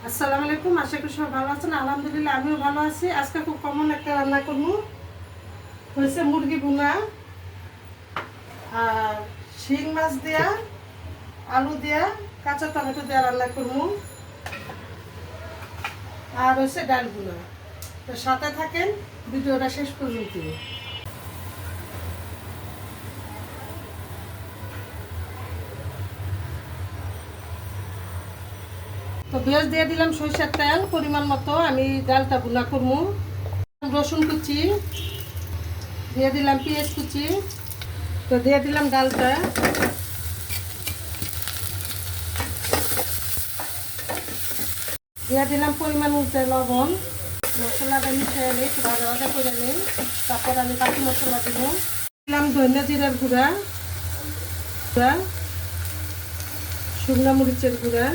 আসসালামু আলাইকুম। আশা করি সবাই ভালো আছেন। আলহামদুলিল্লাহ আমিও ভালো আছি। আজকে খুব কমন একটা রান্না করব, হয়েছে মুরগি ভুনা আর শিং মাছ দিয়া, আলু দিয়া, কাঁচা টমেটো দিয়া রান্না করব আর হয়েছে ডাল ভুনা। তো সাথে থাকেন, ভিডিওটা শেষ পর্যন্ত। তো পেঁয়াজ দিয়ে দিলাম সরিষার তেল পরিমাণ মতো। আমি ডালটা ভুনা করবো। রসুন কুচি দিয়ে দিলাম, পেঁয়াজ কুচি, তো দিয়ে দিলাম ডালটা, দিয়ে দিলাম পরিমাণ মতো লবণ। মশলাটা মিশিয়ে নিই, একটু ভাজা ভাজা করে নিই, তারপর আমি বাকি মশলা দিব। দিলাম ধনিয়া জিরার গুঁড়া, শুকনো মরিচের গুঁড়া,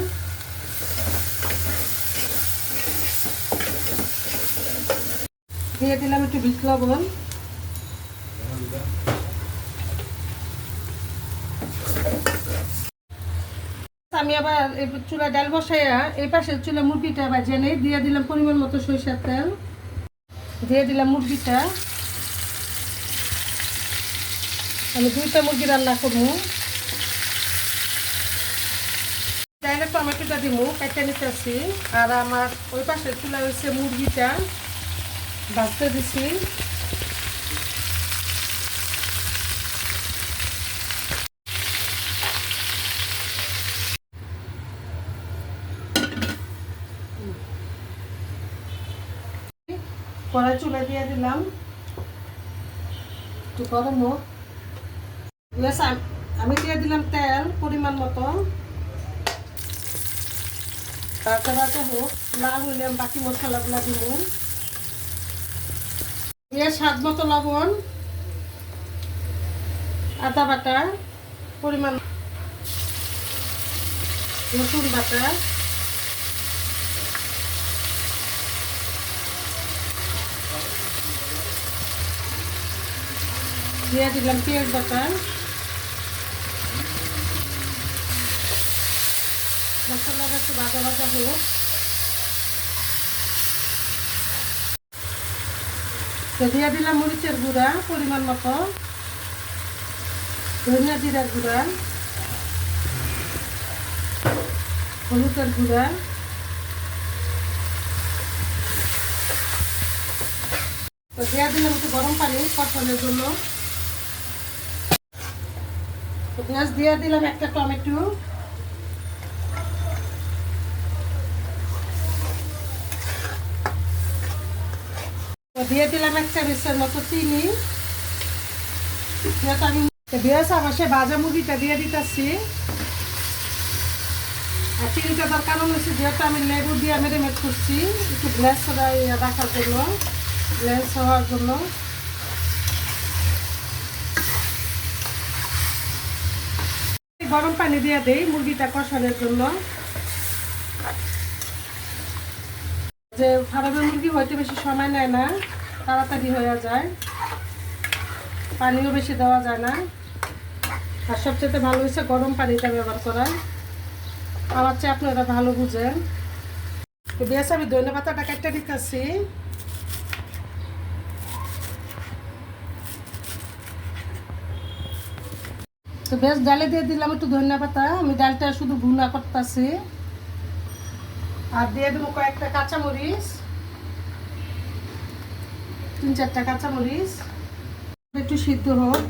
দিয়ে দিলাম একটু বিট লবণ, আমি আবার চুলা ডাল বসাইয়া এই পাশে চুলা মুরগিটা ভাজিয়ে নেই। দিয়ে দিলাম পরিমাণ মতো সরিষার তেল, দিয়ে দিলাম মুরগিটা। আমি 2টা মুরগি রান্না করবো। ডাইলে টমেটোটা দিব, কেটে নিতেছি। আর আমার ওই পাশে চুলা হয়েছে মুরগিটা ভাজতে দিছি। কড়াই চুলা দিয়ে দিলাম, একটু গরম হোক। আমি দিয়ে দিলাম তেল পরিমাণ মতো, ভাজা ভাজা হোক, লাল হইলে আমি বাকি মশলাগুলো দিব। দিয়ে স্বাদ মতো লবণ, আদা বাটা পরিমাণ, রসুন বাটা, দিয়ে দিলাম পেঁয়াজ বাটা। মশলাটা একটু ভাজা ভাজা হোক। দিয়ে দিলাম মরিচের গুঁড়া পরিমাণ মতো, ধনিয়া জিরার গুঁড়া, হলুদের গুঁড়া, তো দিয়ে দিলাম একটু গরম পানি কষানোর জন্য। তো পেঁয়াজ দিয়ে দিলাম একটা টমেটো, তো দিয়ে দিলাম 1 চামচের মতো চিনি। আমি আমার সে ভাজা মুরগিটা দিয়ে দিতেছি। আর চিনিটা তার কারণ হচ্ছে যেহেতু আমি লেবু দিয়ে মেরিনেট করছি, একটু গ্যাস রাখার জন্য, গ্যাস হওয়ার জন্য। গরম পানি দিয়ে দেই মুরগিটা কষানোর জন্য। যে ফার্মের মুরগি হইতে বেশি সময় নেয় না, তাড়াতাড়ি হয়ে যায়, পানিও বেশি দেওয়া যায় না। আর সবচেয়ে ভালো হচ্ছে গরম পানিটা ব্যবহার করা। আমার চেয়ে আপনারা ভালো বুঝেন। তো বেশ আমি ধনে পাতাটা কেটে দিতেছি। তো বেশ ডালে দিয়ে দিলাম একটু ধনিয়া পাতা। আমি ডালটা শুধু ভুনা করতেছি। আর দিয়ে দেবো কয়েকটা কাঁচামরিচ, 3-4টা কাঁচামরিচ, একটু সিদ্ধ হোক।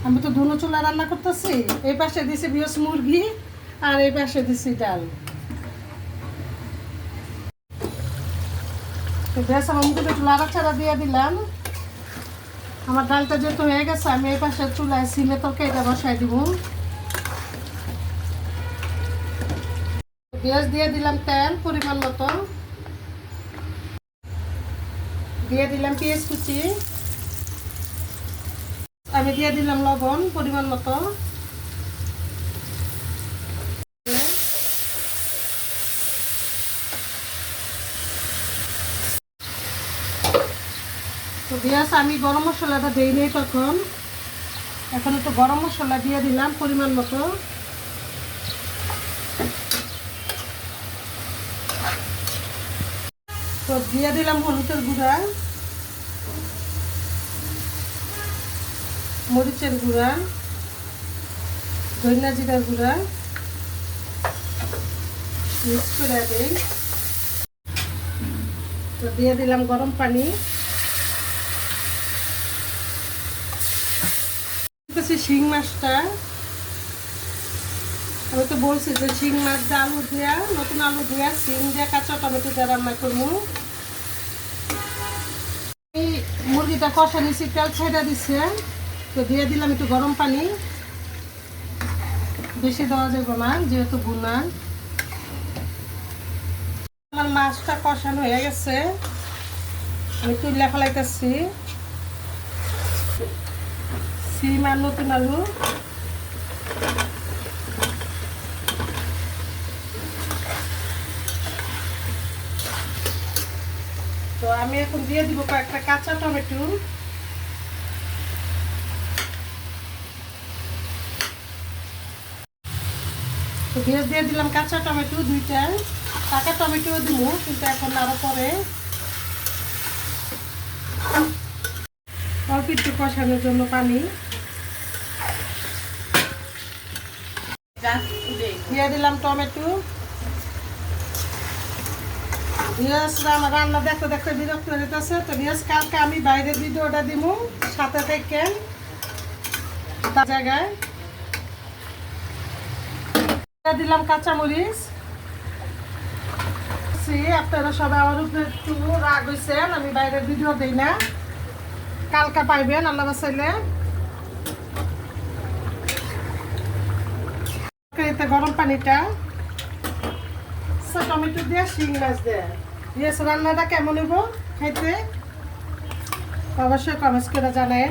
আমি তো ধুনো চুলা রান্না করতেছি। এই পাশে দিছি বিয়স মুরগি আর এই পাশে দিছি ডাল। তো বেশ আমার মুখে একটু লাড়াচাড়া দিয়ে দিলাম। আমার ডালটা যেহেতু হয়ে গেছে, আমি এই পাশে চুলায় সিমে তরকারিটা বসাই দিব। পেঁয়াজ দিয়ে দিলাম তেল পরিমাণ মতো, দিয়ে দিলাম পেঁয়াজ কুচি, আমি দিয়ে দিলাম লবণ পরিমাণ মতো। তো পেঁয়াজ আমি গরম মশলাটা দিই নেই তখন, এখন একটু গরম মশলা দিয়ে দিলাম পরিমাণ মতো। তো দিয়ে দিলাম হলুদের গুঁড়া, মরিচের গুঁড়া, ধনিয়া জিরার গুঁড়া মিক্স করে দিই। তো দিয়ে দিলাম গরম পানি। শিং মাছটা আমি তো বলছি যে শিং মাছ দিয়ে আলু দিয়া, নতুন আলু দিয়া, শিং দিয়া, কাঁচা টমেটো দিয়ে রান্না করবো। এই মুরগিটা কষা নিচ্ছি, তেল ছেড়ে দিচ্ছে। তো দিয়ে দিলাম একটু গরম পানি, বেশি দেওয়া যাবে না যেহেতু ভুনা। আমার মাছটা কষানো হয়ে গেছে, আমি তুলে ফেলাইতেছি সিম আর নতুন আলু। তো আমি এখন দিয়ে দিব কয়েকটা কাঁচা টমেটো। তো দিয়ে দিলাম কাঁচা টমেটো দুইটা, পাকা টমেটো দিব কিন্তু এখন আরো পরে। অল্প একটু কষানোর জন্য পানি দিয়ে দিলাম। টমেটো আমার রান্না দেখতে দেখতে বিরক্ত হয়ে যেতেছে। তো কালকে আমি বাইরের ভিডিওটা দিব, সাথে থেকে জায়গায় দিলাম কাঁচামরিচ। আপনারা সবাই আমার উপরে একটু রাগ হয়েছেন, আমি বাইরের ভিডিও দিই না, কালকে পাইবেন আল্লাহ বাসাইলে। গরম পানিটা টমেটো দিয়ে শিং মাছ দিয়ে দিয়েছে। রান্নাটা কেমন হইব খাইতে অবশ্যই কমেন্ট করে জানেন।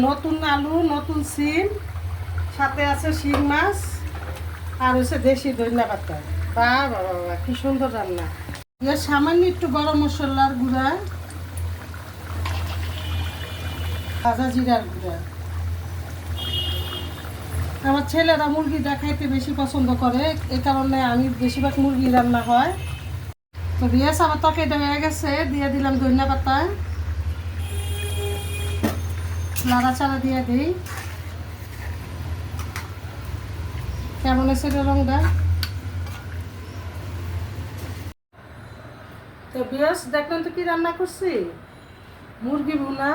নতুন আলু, নতুন সিম, সাথে আছে শিং মাছ আর হচ্ছে দেশি ধনিয়া পাতা। বাহ বাবা বাবা, কি সুন্দর রান্না। সামান্য একটু গরম মশলার গুঁড়া, ভাজা জিরার গুঁড়া। আমার ছেলেরা মুরগিটা খাইতে বেশি পছন্দ করে, এই কারণে আমি বেশিরভাগ মুরগি রান্না হয়। তো বিয়াস আমার তরকারিটা হয়ে গেছে, দিয়ে দিলাম ধনিয়া পাতা, নাড়াচাড়া দিয়ে দিই। কেমন আছে রংটা? তো বিয়াস দেখলেন তো কি রান্না করছি, মুরগি ভুনা,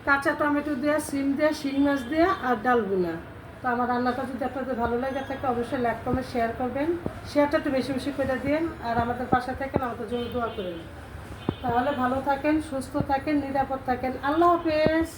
কাঁচা টমেটো দিয়ে, সিম দিয়ে, শিং মাছ দিয়ে আর ডাল ভুনা। তো আমার রান্নাটা যদি আপনাদের ভালো লাগে থাকে অবশ্যই লাইক কমেন্ট শেয়ার করবেন, শেয়ারটা একটু বেশি বেশি করে দিন আর আমাদের পাশে থাকেন, আমাদের জন্য দোয়া করেন। তাহলে ভালো থাকেন, সুস্থ থাকেন, নিরাপদ থাকেন। আল্লাহ হাফেজ।